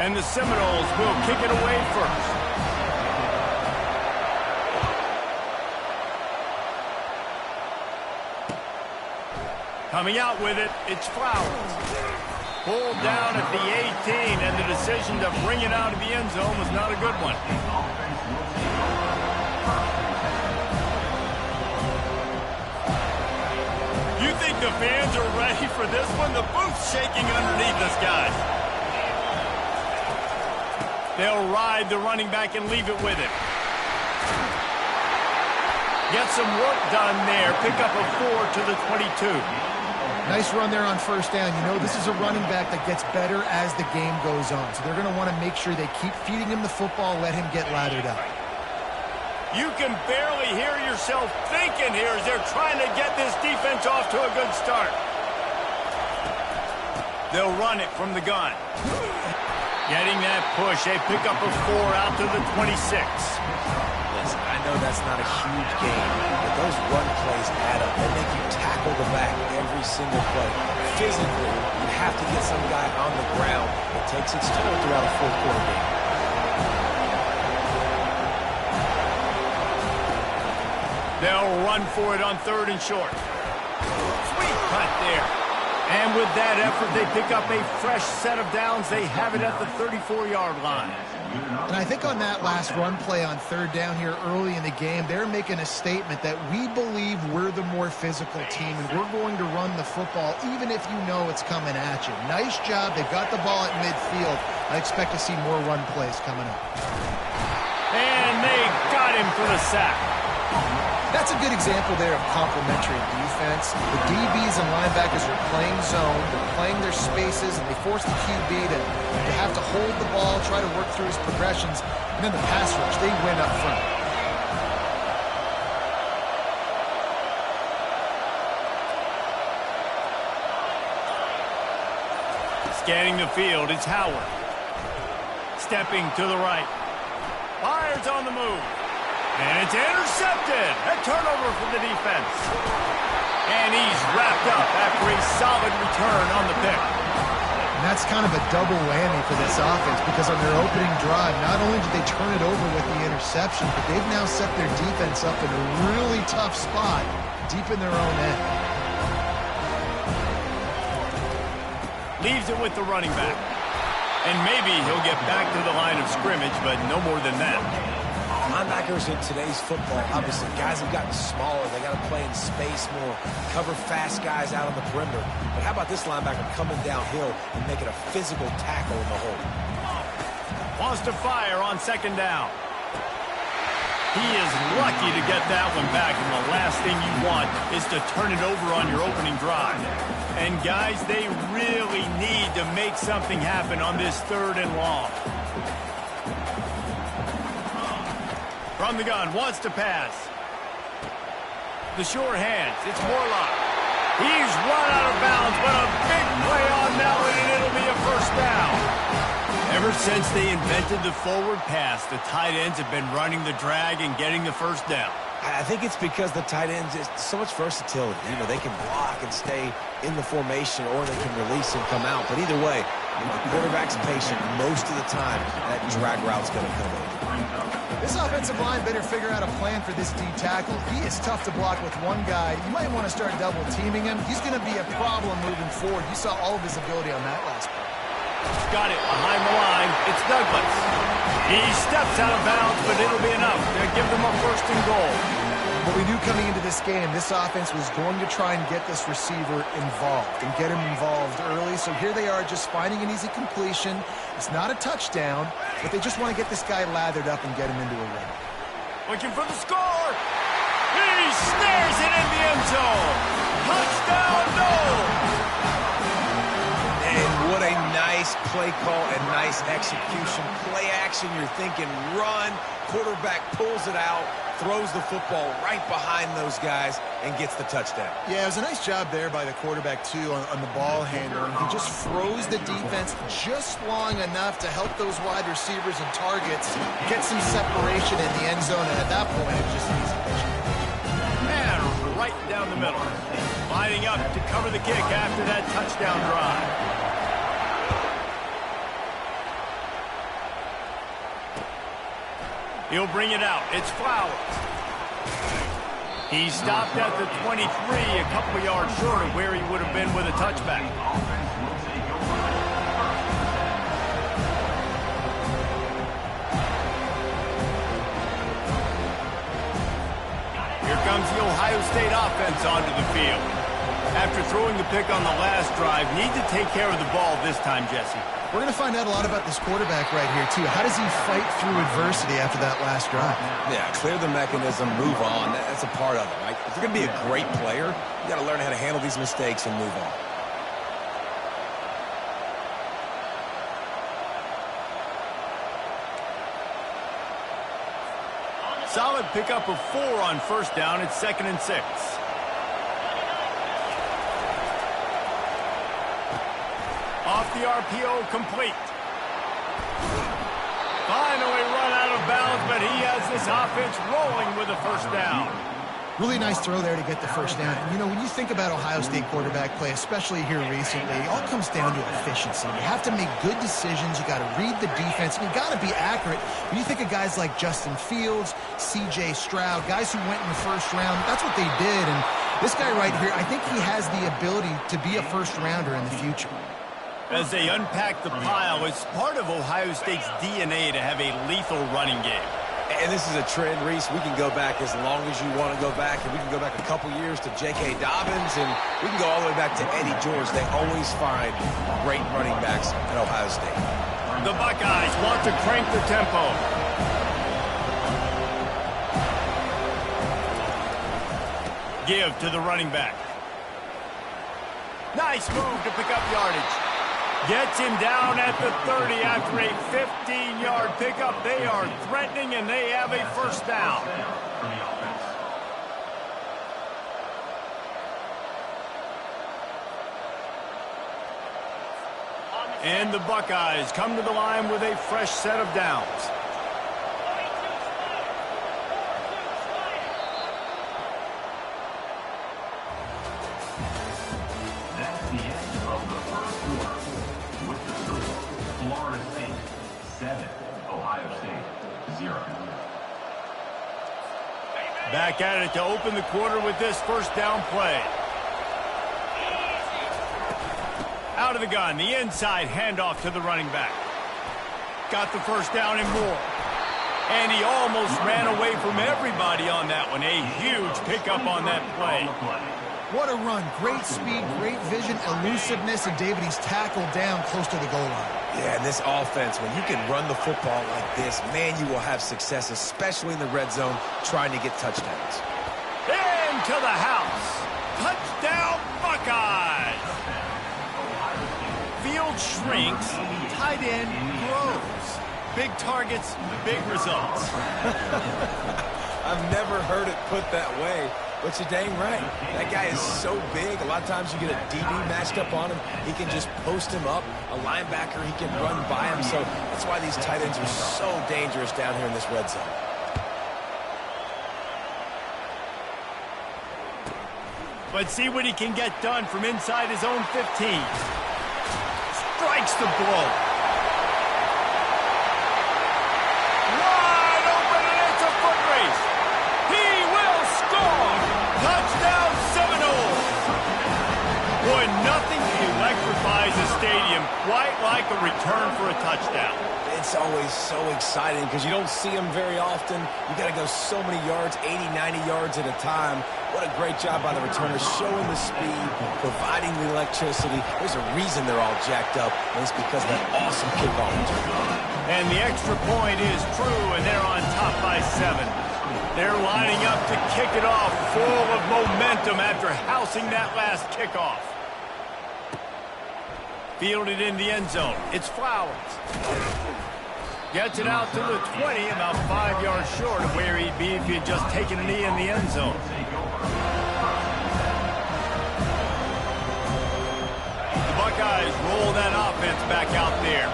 And the Seminoles will kick it away first. Coming out with it, it's Flowers. Pulled down at the 18, and the decision to bring it out of the end zone was not a good one. You think the fans are ready for this one? The booth's shaking underneath us, guys. They'll ride the running back and leave it with him. Get some work done there. Pick up a 4 to the 22. Nice run there on first down. You know, this is a running back that gets better as the game goes on. So they're going to want to make sure they keep feeding him the football, let him get lathered up. You can barely hear yourself thinking here as they're trying to get this defense off to a good start. They'll run it from the gun. Getting that push. They pick up a 4 out to the 26. Listen, I know that's not a huge game, but those run plays add up. They make you tackle the back every single play. Physically, you have to get some guy on the ground. It takes its toll throughout a fourth-quarter game. They'll run for it on 3rd and short. Sweet cut there. And with that effort, they pick up a fresh set of downs. They have it at the 34-yard line. And I think on that last run play on 3rd down here early in the game, they're making a statement that we believe we're the more physical team and we're going to run the football even if you know it's coming at you. Nice job. They've got the ball at midfield. I expect to see more run plays coming up. And they got him for the sack. That's a good example there of complementary defense. The DBs and linebackers are playing zone, they're playing their spaces, and they force the QB to have to hold the ball, try to work through his progressions, and then the pass rush, they win up front. Scanning the field, it's Howard. Stepping to the right. Fires on the move. And it's intercepted. A turnover for the defense. And he's wrapped up after a solid return on the pick. And that's kind of a double whammy for this offense because on their opening drive, not only did they turn it over with the interception, but they've now set their defense up in a really tough spot deep in their own end. Leaves it with the running back. And maybe he'll get back to the line of scrimmage, but no more than that. Linebackers in today's football, obviously, guys have gotten smaller. They got to play in space more, cover fast guys out on the perimeter. But how about this linebacker coming downhill and making a physical tackle in the hole? Wants to fire on 2nd down. He is lucky to get that one back, and the last thing you want is to turn it over on your opening drive. And guys, they really need to make something happen on this 3rd and long. From the gun, wants to pass. The sure hands, it's Morlock. He's run out of bounds, but a big play on that one, and it'll be a 1st down. Ever since they invented the forward pass, the tight ends have been running the drag and getting the 1st down. I think it's because the tight ends is so much versatility. You know, they can block and stay in the formation, or they can release and come out. But either way, the quarterback's patient most of the time. That drag route's going to come in. This offensive line better figure out a plan for this D tackle. He is tough to block with one guy. You might want to start double teaming him. He's going to be a problem moving forward. You saw all of his ability on that last play. Got it behind the line. It's Douglas. He steps out of bounds, but it'll be enough to give them a 1st and goal. What we knew coming into this game, this offense was going to try and get this receiver involved and get him involved early. So here they are just finding an easy completion. It's not a touchdown, but they just want to get this guy lathered up and get him into a run. Looking for the score. He snares it in the end zone. Touchdown, no! And what a nice play call and nice execution. Play action, you're thinking run. Quarterback pulls it out, throws the football right behind those guys, and gets the touchdown. Yeah, it was a nice job there by the quarterback, too, on the ball handler. He just froze the defense just long enough to help those wide receivers and targets get some separation in the end zone, and at that point, it was just an easy pitch. And right down the middle. Lining up to cover the kick after that touchdown drive. He'll bring it out. It's Flowers. He stopped at the 23, a couple yards short of where he would have been with a touchback. Here comes the Ohio State offense onto the field. After throwing the pick on the last drive, need to take care of the ball this time, Jesse. We're going to find out a lot about this quarterback right here, too. How does he fight through adversity after that last drive? Yeah, clear the mechanism, move on. That's a part of it, right? If you're going to be a great player, you got to learn how to handle these mistakes and move on. Solid pickup of 4 on first down. It's 2nd and 6. Off the RPO, complete. Finally run out of bounds, but he has this offense rolling with a first down. Really nice throw there to get the first down. And, you know, when you think about Ohio State quarterback play, especially here recently, it all comes down to efficiency. You have to make good decisions. You got to read the defense, and you got to be accurate. When you think of guys like Justin Fields, C.J. Stroud, guys who went in the first round, that's what they did. And this guy right here, I think he has the ability to be a first-rounder in the future. As they unpack the pile, it's part of Ohio State's DNA to have a lethal running game. And this is a trend, Reese. We can go back as long as you want to go back, and we can go back a couple years to J.K. Dobbins, and we can go all the way back to Eddie George. They always find great running backs at Ohio State. The Buckeyes want to crank the tempo. Give to the running back. Nice move to pick up yardage. Gets him down at the 30 after a 15-yard pickup. They are threatening, and they have a first down. And the Buckeyes come to the line with a fresh set of downs. Back at it to open the quarter with this first down play. Out of the gun, the inside handoff to the running back. Got the first down and more. And he almost ran away from everybody on that one. A huge pickup on that play. What a run. Great speed, great vision, elusiveness, and David, he's tackled down close to the goal line. Yeah, and this offense, when you can run the football like this, man, you will have success, especially in the red zone, trying to get touchdowns. Into the house. Touchdown, Buckeyes. Field shrinks, tight end grows. Big targets, big results. I've never heard it put that way. But you're dang right. That guy is so big. A lot of times you get a DB matched up on him. He can just post him up. A linebacker, he can run by him. So that's why these tight ends are so dangerous down here in this red zone. But see what he can get done from inside his own 15. Strikes the blow. Wide open, and it's a foot race. He will score. Touchdown Seminoles! Boy, nothing electrifies a stadium quite like a return for a touchdown. It's always so exciting because you don't see them very often. You got to go so many yards, 80, 90 yards at a time. What a great job by the returners, showing the speed, providing the electricity. There's a reason they're all jacked up, and it's because of that awesome kickoff return. And the extra point is true, and they're on top by 7. They're lining up to kick it off, full of momentum after housing that last kickoff. Fielded in the end zone. It's Flowers. Gets it out to the 20, about 5 yards short of where he'd be if he had just taken a knee in the end zone. The Buckeyes roll that offense back out there.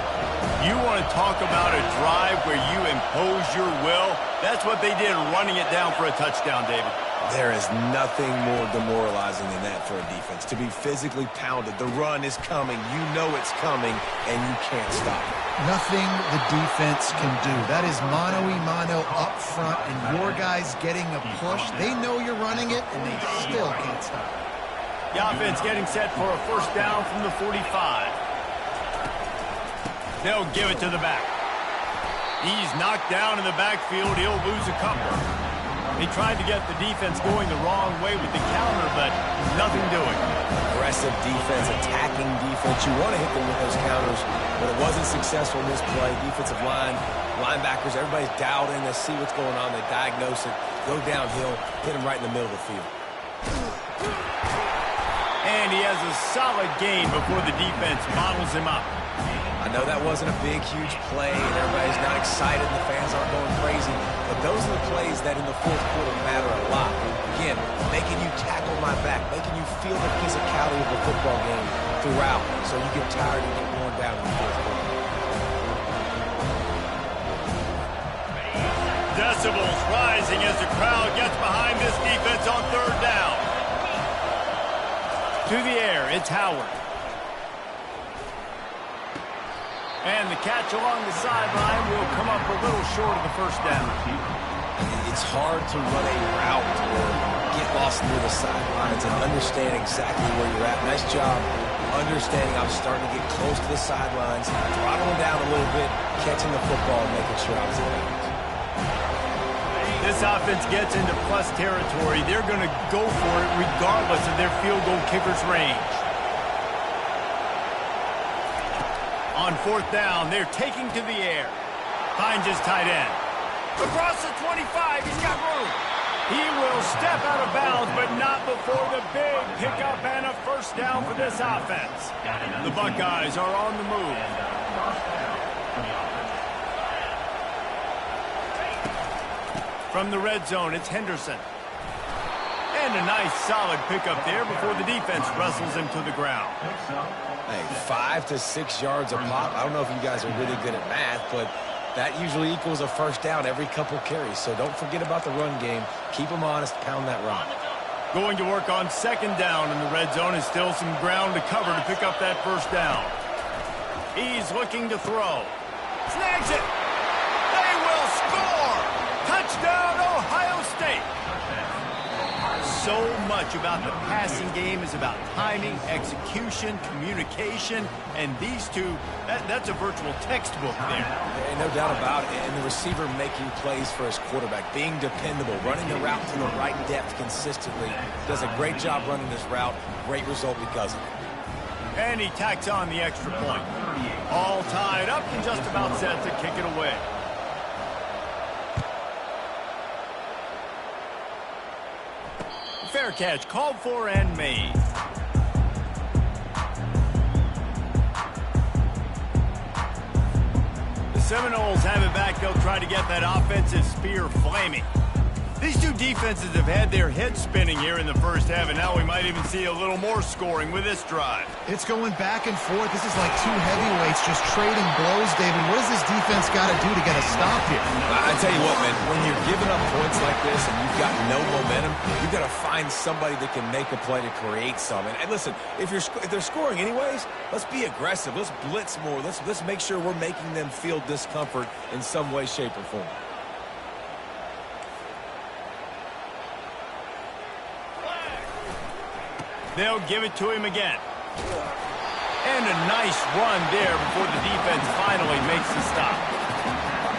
You want to talk about a drive where you impose your will? That's what they did, running it down for a touchdown, David. There is nothing more demoralizing than that for a defense. To be physically pounded, the run is coming, you know it's coming, and you can't stop it. Nothing the defense can do. That is mano-a-mano up front, and your guys getting a push. They know you're running it, and they still can't stop it. The offense getting set for a first down from the 45. They'll give it to the back. He's knocked down in the backfield. He'll lose a couple. He tried to get the defense going the wrong way with the counter, but nothing doing. Aggressive defense, attacking defense. You want to hit them with those counters, but it wasn't successful in this play. Defensive line, linebackers, everybody's dialed in. They see what's going on. They diagnose it, go downhill, hit him right in the middle of the field. And he has a solid gain before the defense bottles him up. I know that wasn't a big, huge play, and everybody's not excited, and the fans aren't going crazy, but those are the plays that in the fourth quarter matter a lot. Again, making you tackle my back, making you feel the physicality of a football game throughout, so you get tired and get worn down in the fourth quarter. Decibels rising as the crowd gets behind this defense on third down. To the air, it's Howard. And the catch along the sideline will come up a little short of the first down. It's hard to run a route or get lost near the sidelines and understand exactly where you're at. Nice job understanding I'm starting to get close to the sidelines, throttling down a little bit, catching the football, and making sure I was in bounds. This offense gets into plus territory. They're going to go for it regardless of their field goal kicker's range. On fourth down, they're taking to the air. Finds his tight end. Across the 25, he's got room. He will step out of bounds, but not before the big pickup and a first down for this offense. The Buckeyes are on the move. From the red zone, it's Henderson. And a nice solid pickup there before the defense wrestles him to the ground. Hey, 5 to 6 yards a pop. I don't know if you guys are really good at math, but that usually equals a first down every couple carries. So don't forget about the run game. Keep them honest, pound that rock. Going to work on second down in the red zone is still some ground to cover to pick up that first down. He's looking to throw. Snags it. They will score. Touchdown, Ohio State. So much about the passing game is about timing, execution, communication, and these two, that's a virtual textbook there. Yeah, no doubt about it. And the receiver making plays for his quarterback, being dependable, running the route to the right depth consistently. Does a great job running this route. Great result because of it. And he tacks on the extra point. All tied up and just about set to kick it away. Fair catch called for and made. The Seminoles have it back. They'll try to get that offensive spear flaming. These two defenses have had their heads spinning here in the first half, and now we might even see a little more scoring with this drive. It's going back and forth. This is like two heavyweights just trading blows, David. What does this defense got to do to get a stop here? I tell you what, man, when you're giving up points like this and you've got no momentum, you've got to find somebody that can make a play to create some. And listen, if they're scoring anyways, let's be aggressive. Let's blitz more. Let's make sure we're making them feel discomfort in some way, shape, or form. They'll give it to him again. And a nice run there before the defense finally makes the stop.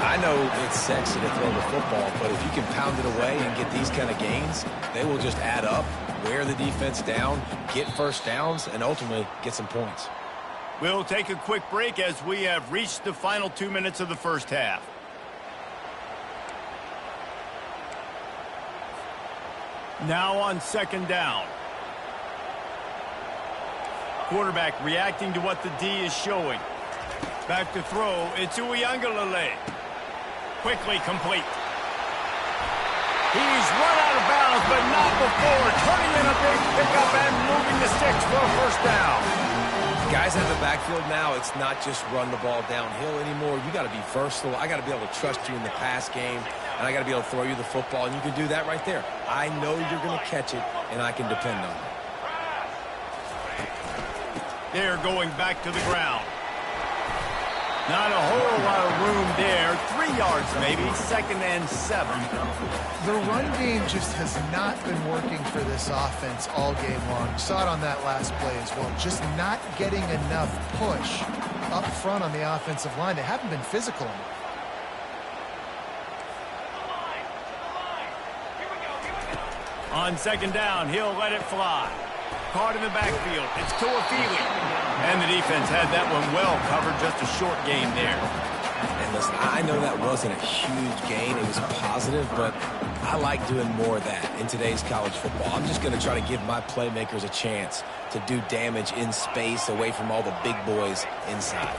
I know it's sexy to throw the football, but if you can pound it away and get these kind of gains, they will just add up, wear the defense down, get first downs, and ultimately get some points. We'll take a quick break as we have reached the final 2 minutes of the first half. Now on second down. Quarterback reacting to what the D is showing. Back to throw. It's Uiagalelei. Quickly complete. He's run out of bounds, but not before turning in a big pickup and moving the sticks for a first down. Guys in the backfield now, it's not just run the ball downhill anymore. You got to be versatile. I got to be able to trust you in the pass game. and I got to be able to throw you the football, and you can do that right there. I know you're going to catch it, and I can depend on it. They're going back to the ground. Not a whole lot of room there. 3 yards maybe, 2nd and 7. The run game just has not been working for this offense all game long. You saw it on that last play as well. Just not getting enough push up front on the offensive line. They haven't been physical enough. On 2nd down, he'll let it fly. Caught in the backfield. It's Toafili. And the defense had that one well covered. Just a short gain there. And listen, I know that wasn't a huge gain. It was positive, but I like doing more of that in today's college football. I'm just going to try to give my playmakers a chance to do damage in space away from all the big boys inside.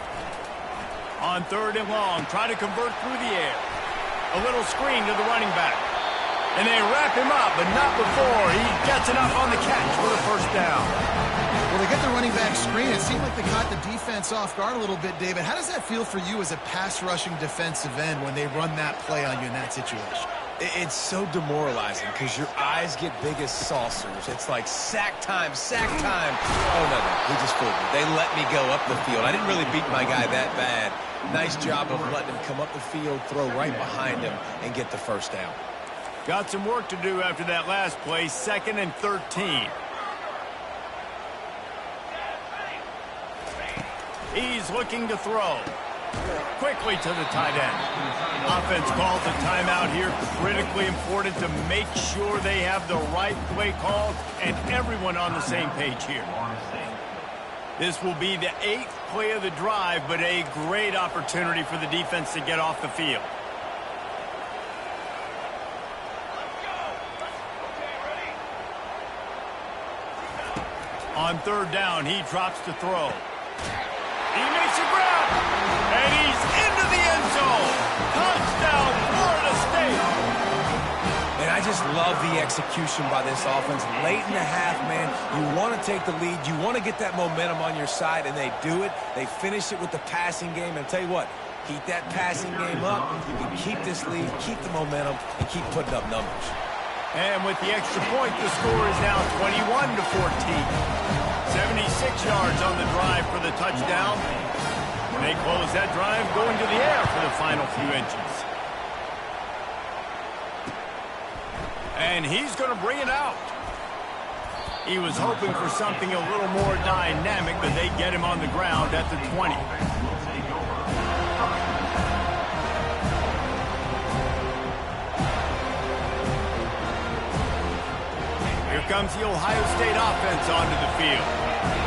On 3rd and long, try to convert through the air. A little screen to the running back. And they wrap him up, but not before he gets enough on the catch for the 1st down. Well, they get the running back screen. It seemed like they caught the defense off guard a little bit, David. How does that feel for you as a pass-rushing defensive end when they run that play on you in that situation? It's so demoralizing because your eyes get big as saucers. It's like sack time, sack time. Oh, no, he just fooled me. They let me go up the field. I didn't really beat my guy that bad. Nice job of letting him come up the field, throw right behind him, and get the 1st down. Got some work to do after that last play, 2nd and 13. He's looking to throw. Quickly to the tight end. Offense calls a timeout here. Critically important to make sure they have the right play call and everyone on the same page here. This will be the 8th play of the drive, but a great opportunity for the defense to get off the field. On 3rd down, he drops to throw. He makes a grab, and he's into the end zone. Touchdown, Florida State. And I just love the execution by this offense. Late in the half, man, you want to take the lead. You want to get that momentum on your side, and they do it. They finish it with the passing game. And I'll tell you what, keep that passing game up. You can keep this lead, keep the momentum, and keep putting up numbers. And with the extra point, the score is now 21-14. 76 yards on the drive for the touchdown. They close that drive going to the air for the final few inches. And he's going to bring it out. He was hoping for something a little more dynamic, but they get him on the ground at the 20. Here comes the Ohio State offense onto the field.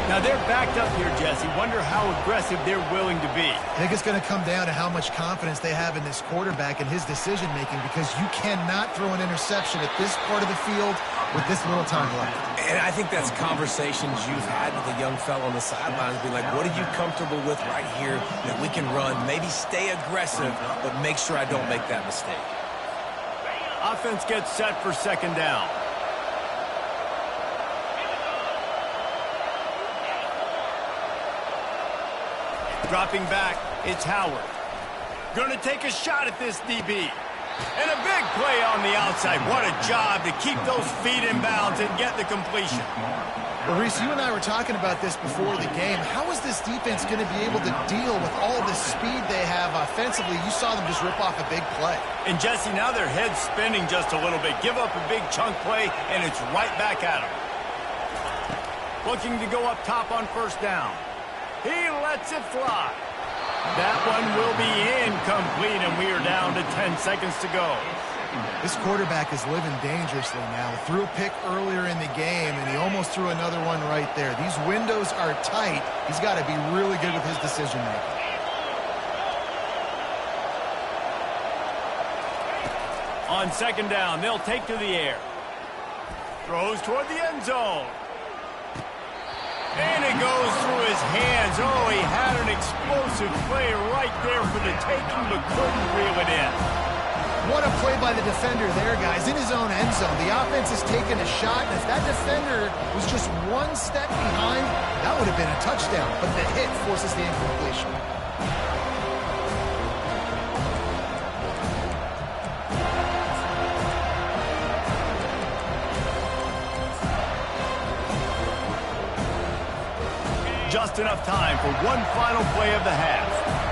Now they're backed up here, Jesse. Wonder how aggressive they're willing to be. I think it's going to come down to how much confidence they have in this quarterback and his decision-making, because you cannot throw an interception at this part of the field with this little time left. And I think that's conversations you've had with a young fellow on the sidelines. Be like, what are you comfortable with right here that we can run? Maybe stay aggressive, but make sure I don't make that mistake. Offense gets set for 2nd down. Dropping back, it's Howard. Going to take a shot at this DB. And a big play on the outside. What a job to keep those feet in bounds and get the completion. Well, Reese, you and I were talking about this before the game. How is this defense going to be able to deal with all the speed they have offensively? You saw them just rip off a big play. And, Jesse, now their head's spinning just a little bit. Give up a big chunk play, and it's right back at them. Looking to go up top on 1st down. He lets it fly. That one will be incomplete, and we are down to 10 seconds to go. This quarterback is living dangerously now. Threw a pick earlier in the game, and he almost threw another one right there. These windows are tight. He's got to be really good with his decision-making. On 2nd down, they'll take to the air. Throws toward the end zone. And it goes through his hands. Oh, he had an explosive play right there for the taking, but couldn't reel it in. What a play by the defender there, guys, in his own end zone. The offense has taken a shot, and if that defender was just one step behind, that would have been a touchdown. But the hit forces the incompletion. Just enough time for one final play of the half.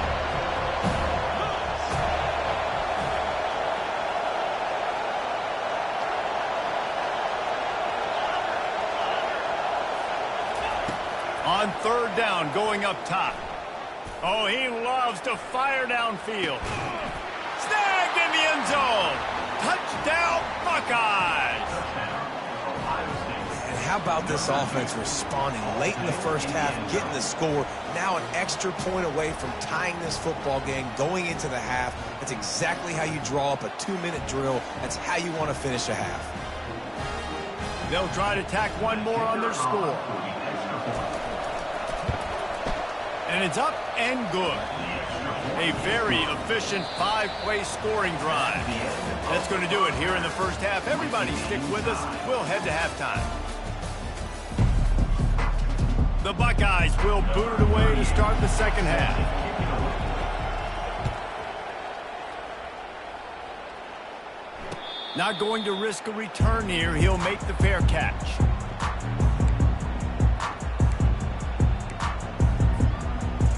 On third down, going up top. Oh, he loves to fire downfield. Snagged in the end zone. Touchdown, Buckeyes. And how about this offense responding late in the first half, getting the score, now an extra point away from tying this football game, going into the half. That's exactly how you draw up a 2-minute drill. That's how you want to finish a half. They'll try to tack one more on their score. And it's up and good. A very efficient 5-play scoring drive. That's going to do it here in the first half. Everybody stick with us. We'll head to halftime. The Buckeyes will boot it away to start the second half. Not going to risk a return here. He'll make the fair catch.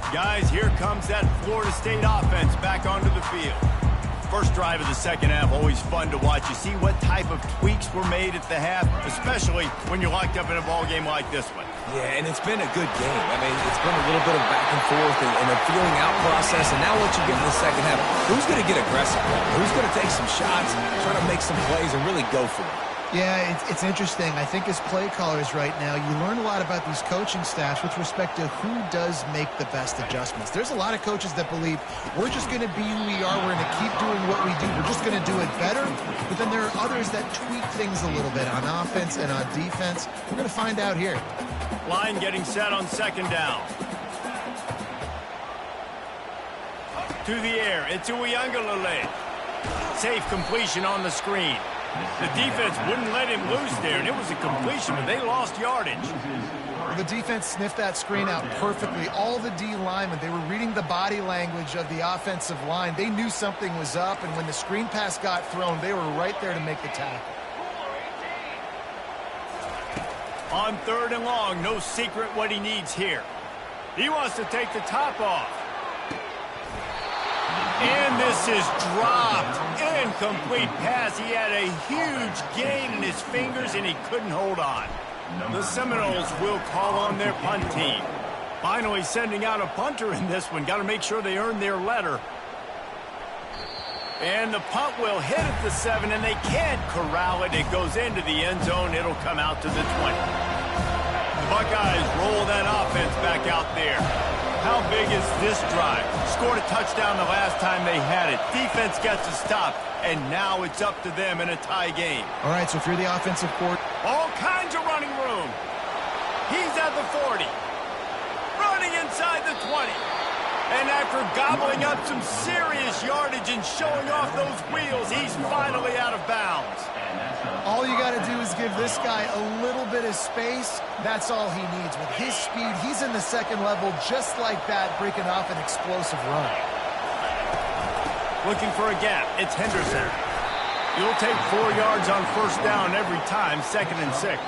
Guys, here comes that Florida State offense back onto the field. First drive of the second half, always fun to watch. You see what type of tweaks were made at the half, especially when you're locked up in a ball game like this one. Yeah, and it's been a good game. I mean, it's been a little bit of back and forth and a feeling out process. And now what you get in the second half, who's going to get aggressive? Who's going to take some shots, try to make some plays, and really go for it? Yeah, it's interesting. I think as play callers right now, you learn a lot about these coaching staffs with respect to who does make the best adjustments. There's a lot of coaches that believe we're just going to be who we are. We're going to keep doing what we do. We're just going to do it better. But then there are others that tweak things a little bit on offense and on defense. We're going to find out here. Line getting set on second down. To the air. It's Uiagalelei. Safe completion on the screen. The defense wouldn't let him loose there, and it was a completion, but they lost yardage. The defense sniffed that screen out perfectly. All the D linemen, they were reading the body language of the offensive line. They knew something was up, and when the screen pass got thrown, they were right there to make the tackle. On third and long, no secret what he needs here. He wants to take the top off. And this is dropped. Incomplete pass. He had a huge gain in his fingers, and he couldn't hold on. The Seminoles will call on their punt team. Finally sending out a punter in this one. Got to make sure they earn their letter. And the punt will hit at the 7, and they can't corral it. It goes into the end zone. It'll come out to the 20. The Buckeyes roll that offense back out there. How big is this drive? Scored a touchdown the last time they had it. Defense gets a stop, and now it's up to them in a tie game. All right, so if you're the offensive court, all kinds of running room. He's at the 40. Running inside the 20. And after gobbling up some serious yardage and showing off those wheels, he's finally out of bounds. all you got to do is give this guy a little bit of space. That's all he needs. With his speed, he's in the second level just like that, breaking off an explosive run. Looking for a gap. It's Henderson. He'll take 4 yards on first down every time, 2nd and 6.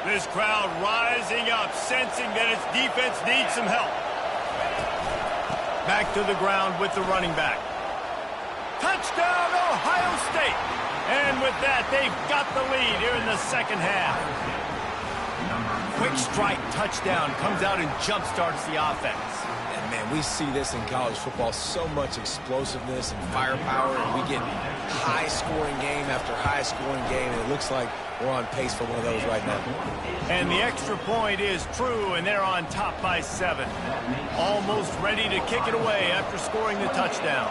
This crowd rising up, sensing that its defense needs some help. Back to the ground with the running back. Touchdown, Ohio State! And with that, they've got the lead here in the second half. Quick strike touchdown comes out and jump-starts the offense. And, man, we see this in college football, so much explosiveness and firepower, and we get high-scoring game after high-scoring game, and it looks like we're on pace for one of those right now. And the extra point is true, and they're on top by 7. Almost ready to kick it away after scoring the touchdown.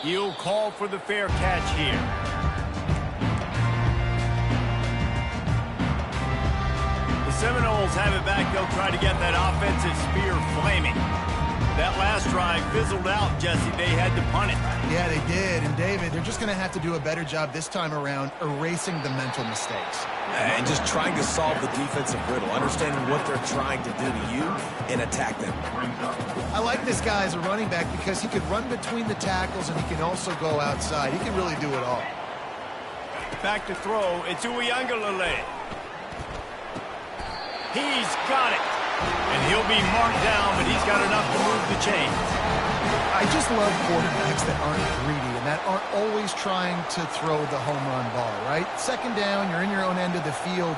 He'll call for the fair catch here. The Seminoles have it back. They'll try to get that offensive spear flaming. That last drive fizzled out, Jesse. They had to punt it. Yeah, they did. And, David, they're just going to have to do a better job this time around erasing the mental mistakes. And just trying to solve the defensive riddle, understanding what they're trying to do to you and attack them. I like this guy as a running back because he can run between the tackles and he can also go outside. He can really do it all. Back to throw. It's Uiagalelei. He's got it. And he'll be marked down, but he's got enough to move the chains. I just love quarterbacks that aren't greedy and that aren't always trying to throw the home run ball, right? Second down, you're in your own end of the field.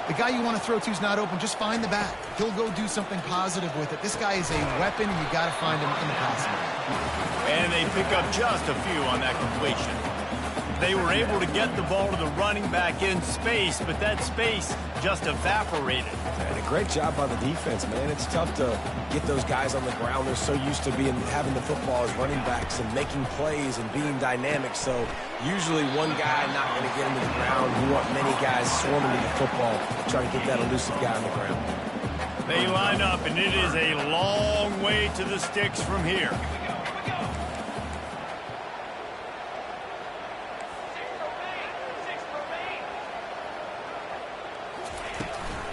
The guy you want to throw to is not open. Just find the back. He'll go do something positive with it. This guy is a weapon, and you got to find him in the passing game. And they pick up just a few on that completion. They were able to get the ball to the running back in space, but that space just evaporated. And a great job by the defense, man. It's tough to get those guys on the ground. They're so used to having the football as running backs and making plays and being dynamic. So usually one guy not going to get him to the ground. You want many guys swarming to the football to try to get that elusive guy on the ground. They line up, and it is a long way to the sticks from here.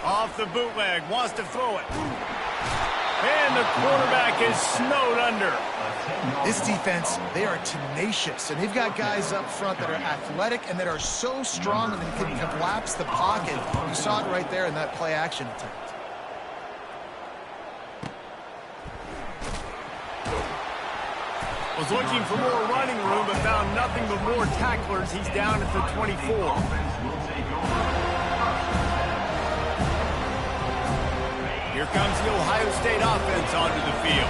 Off the bootleg, wants to throw it. And the quarterback is snowed under. This defense, they are tenacious, and they've got guys up front that are athletic and that are so strong and they can collapse the pocket. You saw it right there in that play-action attempt. Was looking for more running room, but found nothing but more tacklers. He's down at the 24. Here comes the Ohio State offense onto the field.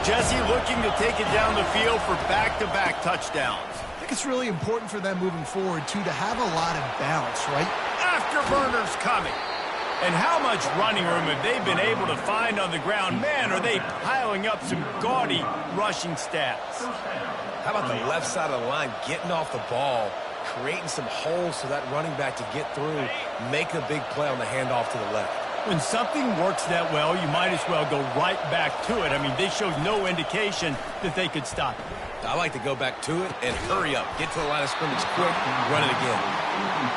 Jesse looking to take it down the field for back-to-back touchdowns. I think it's really important for them moving forward, too, to have a lot of balance, right? Afterburners coming. And how much running room have they been able to find on the ground? Man, are they piling up some gaudy rushing stats. How about the left side of the line getting off the ball, creating some holes for that running back to get through, make a big play on the handoff to the left. When something works that well, you might as well go right back to it. I mean, they showed no indication that they could stop it. I like to go back to it and hurry up. Get to the line of scrimmage quick and run it again.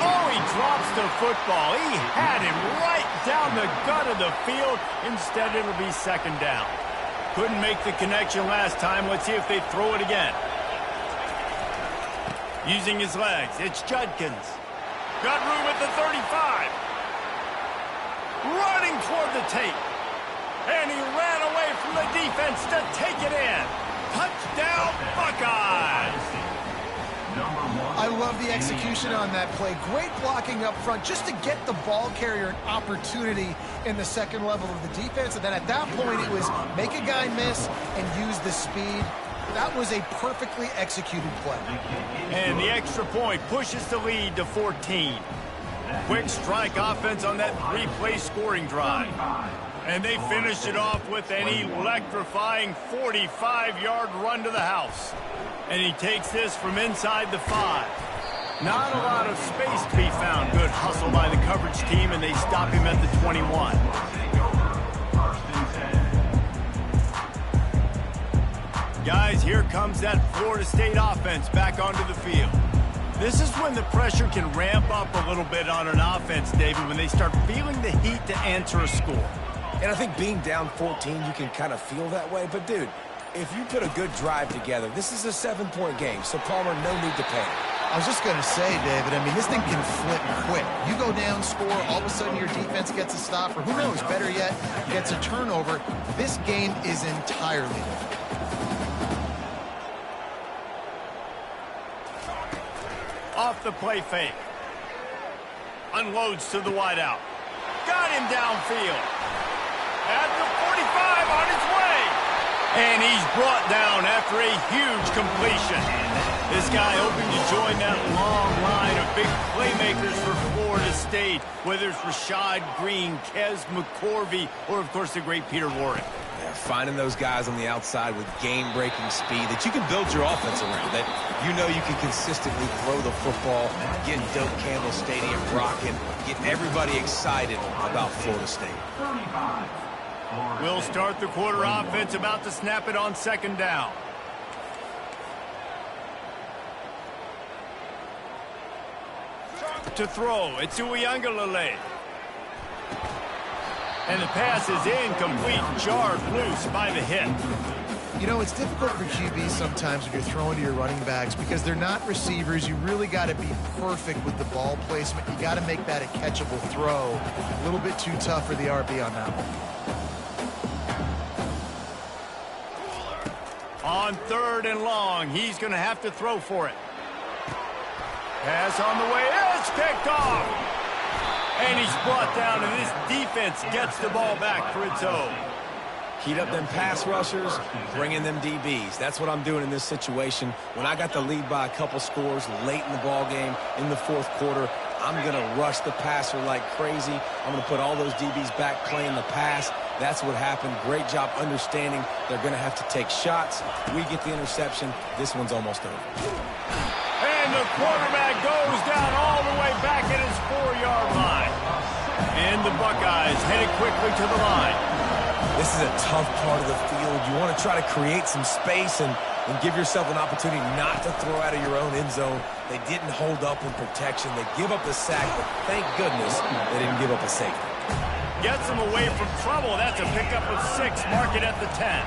Oh, he drops the football. He had him right down the gut of the field. Instead, it'll be second down. Couldn't make the connection last time. Let's see if they throw it again. Using his legs, it's Judkins. Got room at the 35. Running toward the tape. And he ran away from the defense to take it in. Touchdown, Buckeyes! I love the execution on that play. Great blocking up front just to get the ball carrier an opportunity in the second level of the defense. And then at that point, it was make a guy miss and use the speed. That was a perfectly executed play. And the extra point pushes the lead to 14. Quick strike offense on that three-play scoring drive. And they finished it off with an electrifying 45-yard run to the house. And he takes this from inside the 5. Not a lot of space to be found. Good hustle by the coverage team, and they stop him at the 21. Guys, here comes that Florida State offense back onto the field. This is when the pressure can ramp up a little bit on an offense, David, when they start feeling the heat to answer a score. And I think being down 14, you can kind of feel that way. But, dude, if you put a good drive together, this is a 7-point game. So, Palmer, no need to panic. I was just going to say, David, I mean, this thing can flip quick. You go down, score, all of a sudden your defense gets a stop, or who knows, better yet, gets a turnover. This game is entirely different. Off the play fake. Unloads to the wideout. Got him downfield. At the 45 on his way. And he's brought down after a huge completion. This guy hoping to join that long line of big playmakers for Florida State, whether it's Rashad Green, Kez McCorvey, or, of course, the great Peter Warrick. Yeah, finding those guys on the outside with game-breaking speed that you can build your offense around, that you know you can consistently throw the football, get Doak Campbell Stadium rocking, get everybody excited about Florida State. We'll start the quarter offense, about to snap it on second down. To throw, it's Uiagalelei. And the pass is incomplete, jarred loose by the hit. You know, it's difficult for QBs sometimes when you're throwing to your running backs because they're not receivers. You really got to be perfect with the ball placement. You got to make that a catchable throw. A little bit too tough for the RB on that one. On 3rd and long, he's going to have to throw for it. Pass on the way, it's picked off. And he's brought down, and this defense gets the ball back for its own. Heat up them pass rushers, bring in them DBs. That's what I'm doing in this situation. When I got the lead by a couple scores late in the ball game, in the 4th quarter, I'm going to rush the passer like crazy. I'm going to put all those DBs back playing the pass. That's what happened. Great job understanding they're going to have to take shots. We get the interception. This one's almost over. And the quarterback goes down all the way back at his 4-yard line. And the Buckeyes headed quickly to the line. This is a tough part of the field. You want to try to create some space and give yourself an opportunity not to throw out of your own end zone. They didn't hold up in protection. They give up the sack, but thank goodness they didn't give up a safety. Gets him away from trouble. That's a pickup of 6. Mark it at the 10.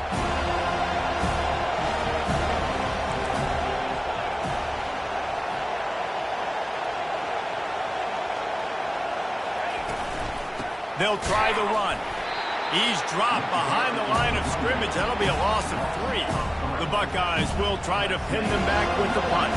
They'll try the run. He's dropped behind the line of scrimmage. That'll be a loss of 3. The Buckeyes will try to pin them back with the punt.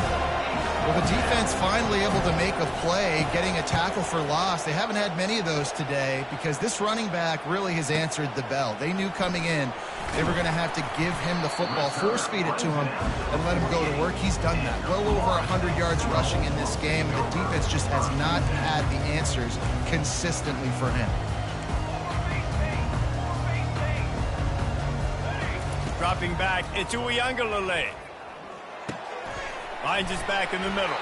Well, the defense finally able to make a play, getting a tackle for loss. They haven't had many of those today because this running back really has answered the bell. They knew coming in they were going to have to give him the football, force feed it to him, and let him go to work. He's done that. Well over 100 yards rushing in this game, and the defense just has not had the answers consistently for him. Dropping back, it's Uiagalelei. Finds his back in the middle.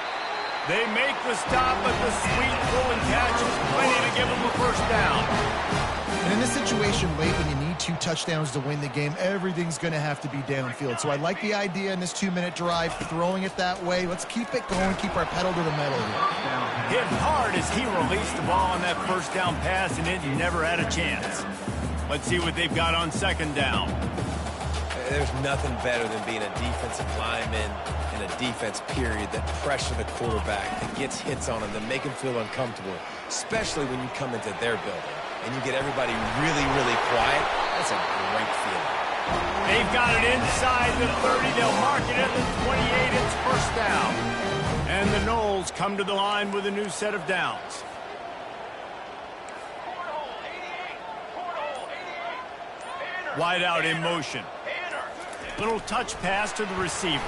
They make the stop, but the sweet pull and catch is plenty to give them a first down. And in this situation late when you need 2 touchdowns to win the game, everything's going to have to be downfield. So I like the idea in this 2-minute drive, throwing it that way. Let's keep it going, keep our pedal to the metal here. Hit hard as he released the ball on that first down pass, and it never had a chance. Let's see what they've got on second down. There's nothing better than being a defensive lineman in a defense period that pressure the quarterback, that gets hits on him, that make him feel uncomfortable, especially when you come into their building and you get everybody really, really quiet. That's a great feeling. They've got it inside the 30. They'll mark it at the 28. It's first down. And the Noles come to the line with a new set of downs. Wide out in motion. Little touch pass to the receiver.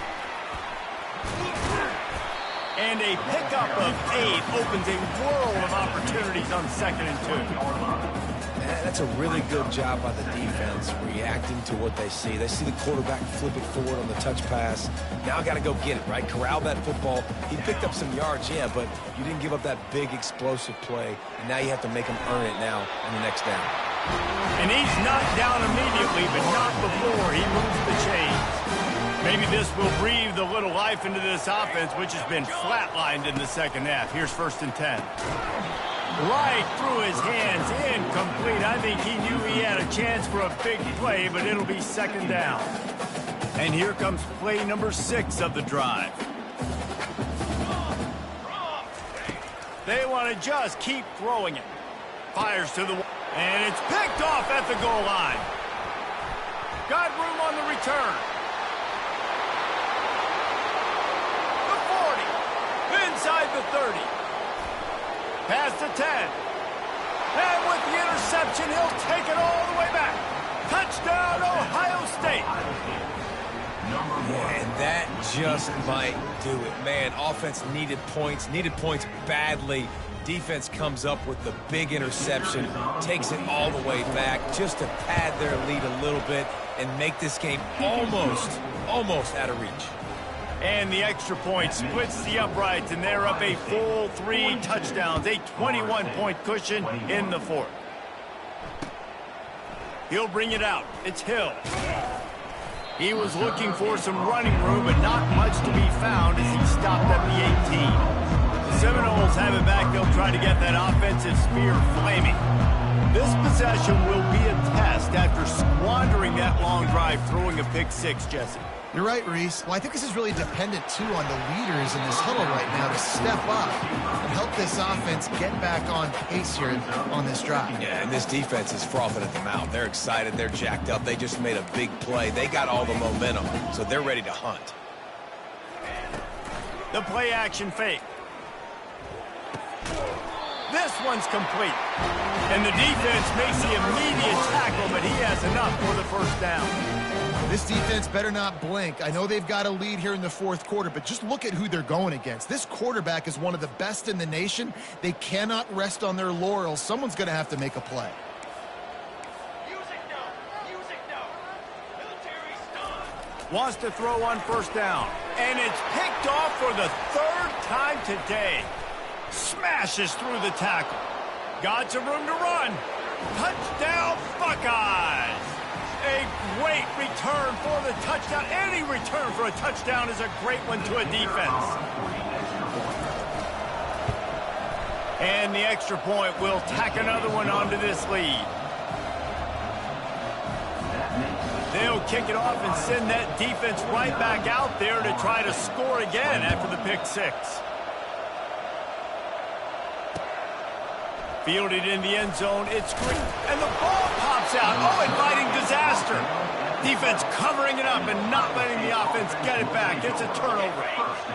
And a pickup of 8 opens a world of opportunities on 2nd and 2. That's a really good job by the defense, reacting to what they see. They see the quarterback flip it forward on the touch pass. Now I got to go get it, right? Corral that football. He picked up some yards, yeah, but you didn't give up that big explosive play. And now you have to make him earn it now on the next down. And he's knocked down immediately, but not before he moves the chains. Maybe this will breathe a little life into this offense, which has been flatlined in the second half. Here's 1st and 10. Right through his hands, incomplete. I think he knew he had a chance for a big play, but it'll be 2nd down. And here comes play number 6 of the drive. They want to just keep throwing it. Fires to the wall. And it's picked off at the goal line. Got room on the return. The 40. Inside the 30. Past the 10. And with the interception, he'll take it all the way back. Touchdown, Ohio State. Yeah, and that just might do it. Man, offense needed points badly. Defense comes up with the big interception, takes it all the way back just to pad their lead a little bit and make this game almost out of reach. And the extra point splits the uprights, and they're up a full 3 touchdowns, a 21-point cushion in the 4th. He'll bring it out. It's Hill. He was looking for some running room, but not much to be found as he stopped at the 18. The Seminoles have it back. They'll try to get that offensive spear flaming. This possession will be a test after squandering that long drive, throwing a pick six, Jesse. You're right, Reese. Well, I think this is really dependent, too, on the leaders in this huddle right now to step up and help this offense get back on pace here on this drive. Yeah, and this defense is frothing at the mouth. They're excited. They're jacked up. They just made a big play. They got all the momentum, so they're ready to hunt. The play-action fake. This one's complete. And the defense makes the immediate tackle, but he has enough for the first down. This defense better not blink. I know they've got a lead here in the fourth quarter, but just look at who they're going against. This quarterback is one of the best in the nation. They cannot rest on their laurels. Someone's going to have to make a play. Wants to throw on first down. And it's picked off for the third time today. Smashes through the tackle. Got some room to run. Touchdown, Buckeyes! A great return for the touchdown. Any return for a touchdown is a great one to a defense. And the extra point will tack another one onto this lead. They'll kick it off and send that defense right back out there to try to score again after the pick six. Fielded in the end zone, it's green, and the ball pops out. Oh, inviting disaster. Defense covering it up and not letting the offense get it back. It's a turnover.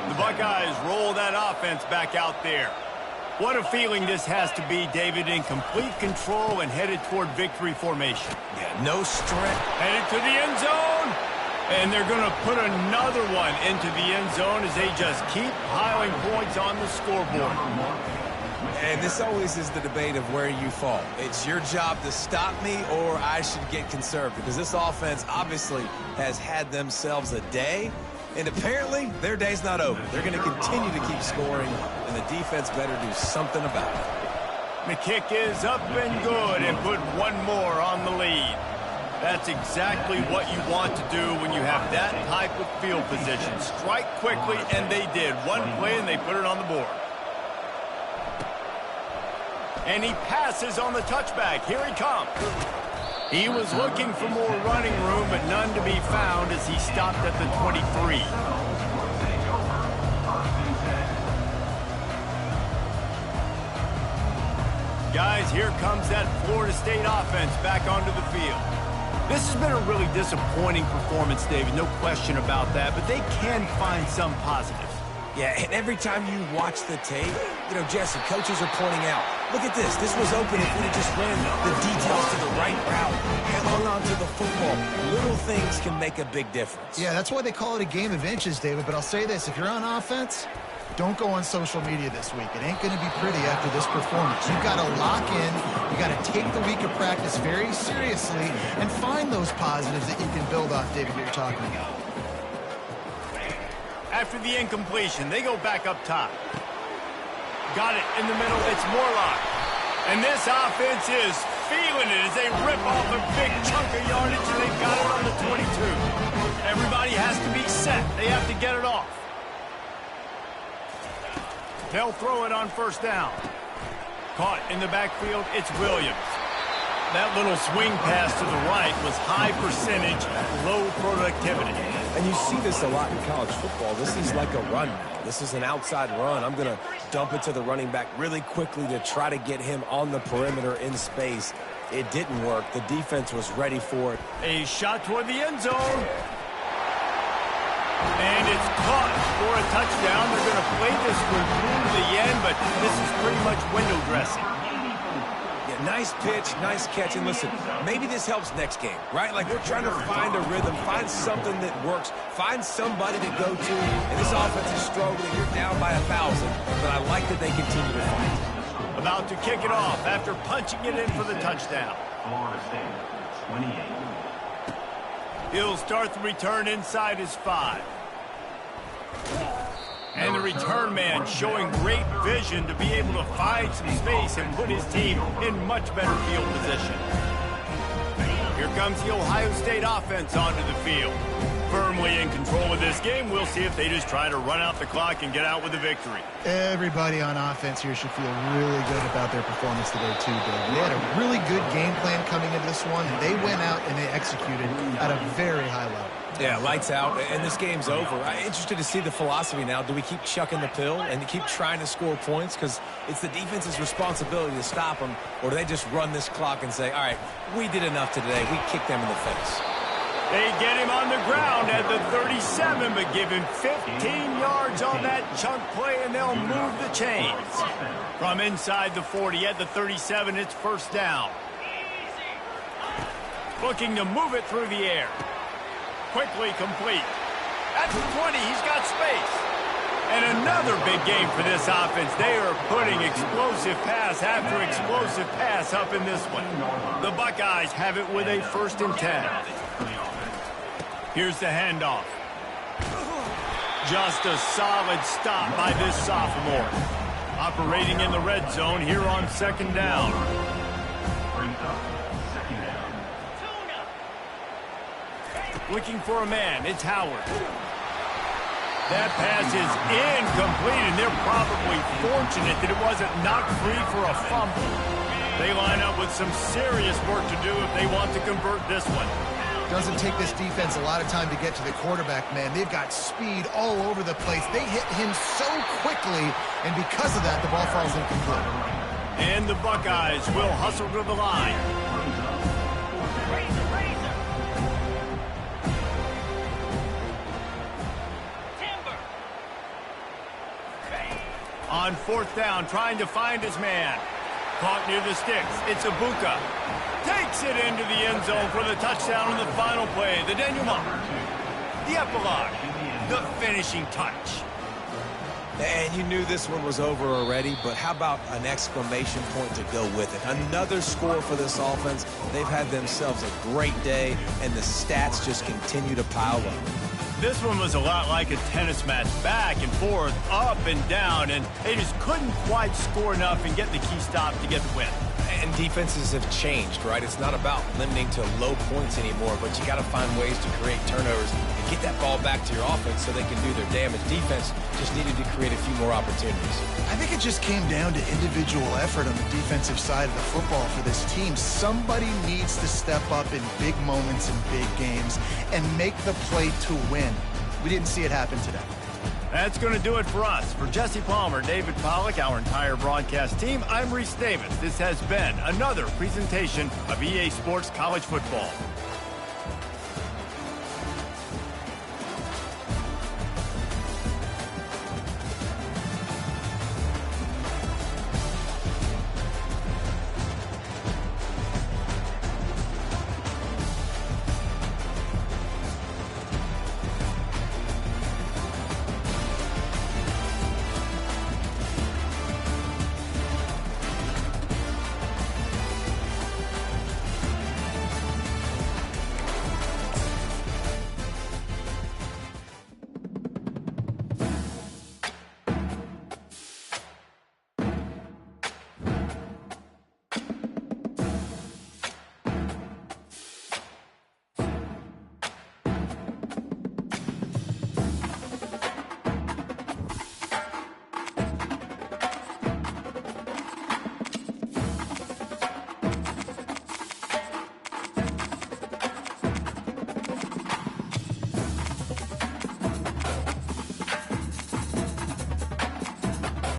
The Buckeyes roll that offense back out there. What a feeling this has to be, David, in complete control and headed toward victory formation. Yeah, no strength. Headed to the end zone, and they're going to put another one into the end zone as they just keep piling points on the scoreboard. And this always is the debate of where you fall. It's your job to stop me or I should get conservative because this offense obviously has had themselves a day, and apparently their day's not over. They're going to continue to keep scoring, and the defense better do something about it. The kick is up and good and put one more on the lead. That's exactly what you want to do when you have that type of field position. Strike quickly, and they did. One play, and they put it on the board. And he passes on the touchback. Here he comes. He was looking for more running room, but none to be found as he stopped at the 23. Guys, here comes that Florida State offense back onto the field. This has been a really disappointing performance, David, no question about that, but they can find some positives. Yeah, and every time you watch the tape, Jesse, coaches are pointing out, look at this. This was open if we just ran the details to the right route, hung on to the football. Little things can make a big difference. Yeah, that's why they call it a game of inches, David. But I'll say this, if you're on offense, don't go on social media this week. It ain't going to be pretty after this performance. You've got to lock in. You got to take the week of practice very seriously and find those positives that you can build off, David, what you're talking about. After the incompletion, they go back up top. Got it in the middle. It's Morlock. And this offense is feeling it as they rip off a big chunk of yardage, and they've got it on the 22. Everybody has to be set. They have to get it off. They'll throw it on first down. Caught in the backfield, it's Williams. That little swing pass to the right was high percentage, low productivity. And you see this a lot in college football. This is like a run now. This is an outside run. I'm going to dump it to the running back really quickly to try to get him on the perimeter in space. It didn't work. The defense was ready for it. A shot toward the end zone. And it's caught for a touchdown. They're going to play this one through the end, but this is pretty much window dressing. Yeah, nice pitch, nice catch. And listen, maybe this helps next game, right? Like we're trying to find a rhythm, find something that works, find somebody to go to. And this offense is struggling. You're down by 1,000, but I like that they continue to fight. About to kick it off after punching it in for the touchdown. Florida State, 28. He'll start the return inside his 5. And the return man showing great vision to be able to find some space and put his team in much better field position. Here comes the Ohio State offense onto the field. Firmly in control of this game. We'll see if they just try to run out the clock and get out with a victory. Everybody on offense here should feel really good about their performance today, too, Dave. They had a really good game plan coming into this one, and they went out and they executed at a very high level. Yeah, lights out, and this game's over. I'm interested to see the philosophy now. Do we keep chucking the pill and keep trying to score points because it's the defense's responsibility to stop them, or do they just run this clock and say, all right, we did enough today. We kicked them in the face. They get him on the ground at the 37, but give him 15 yards on that chunk play, and they'll move the chains. From inside the 40 at the 37, it's first down. Looking to move it through the air. Quickly complete. At the 20, he's got space. And another big game for this offense. They are putting explosive pass after explosive pass up in this one. The Buckeyes have it with a 1st and 10. Here's the handoff. Just a solid stop by this sophomore. Operating in the red zone here on 2nd down. Looking for a man. It's Howard. That pass is incomplete, and they're probably fortunate that it wasn't knocked free for a fumble. They line up with some serious work to do if they want to convert this one. Doesn't take this defense a lot of time to get to the quarterback, man. They've got speed all over the place. They hit him so quickly, and because of that, the ball falls incomplete. And the Buckeyes will hustle to the line. On 4th down, trying to find his man. Caught near the sticks. It's Ibuka. Takes it into the end zone for the touchdown on the final play. The denouement. The epilogue. The finishing touch. And you knew this one was over already, but how about an exclamation point to go with it? Another score for this offense. They've had themselves a great day, and the stats just continue to pile up. This one was a lot like a tennis match, back and forth, up and down, and they just couldn't quite score enough and get the key stop to get the win. And defenses have changed, right? It's not about limiting to low points anymore, but you got to find ways to create turnovers and get that ball back to your offense so they can do their damage. Defense just needed to create a few more opportunities. I think it just came down to individual effort on the defensive side of the football for this team. Somebody needs to step up in big moments in big games and make the play to win. We didn't see it happen today. That's going to do it for us. For Jesse Palmer, David Pollack, our entire broadcast team, I'm Reese Davis. This has been another presentation of EA Sports College Football.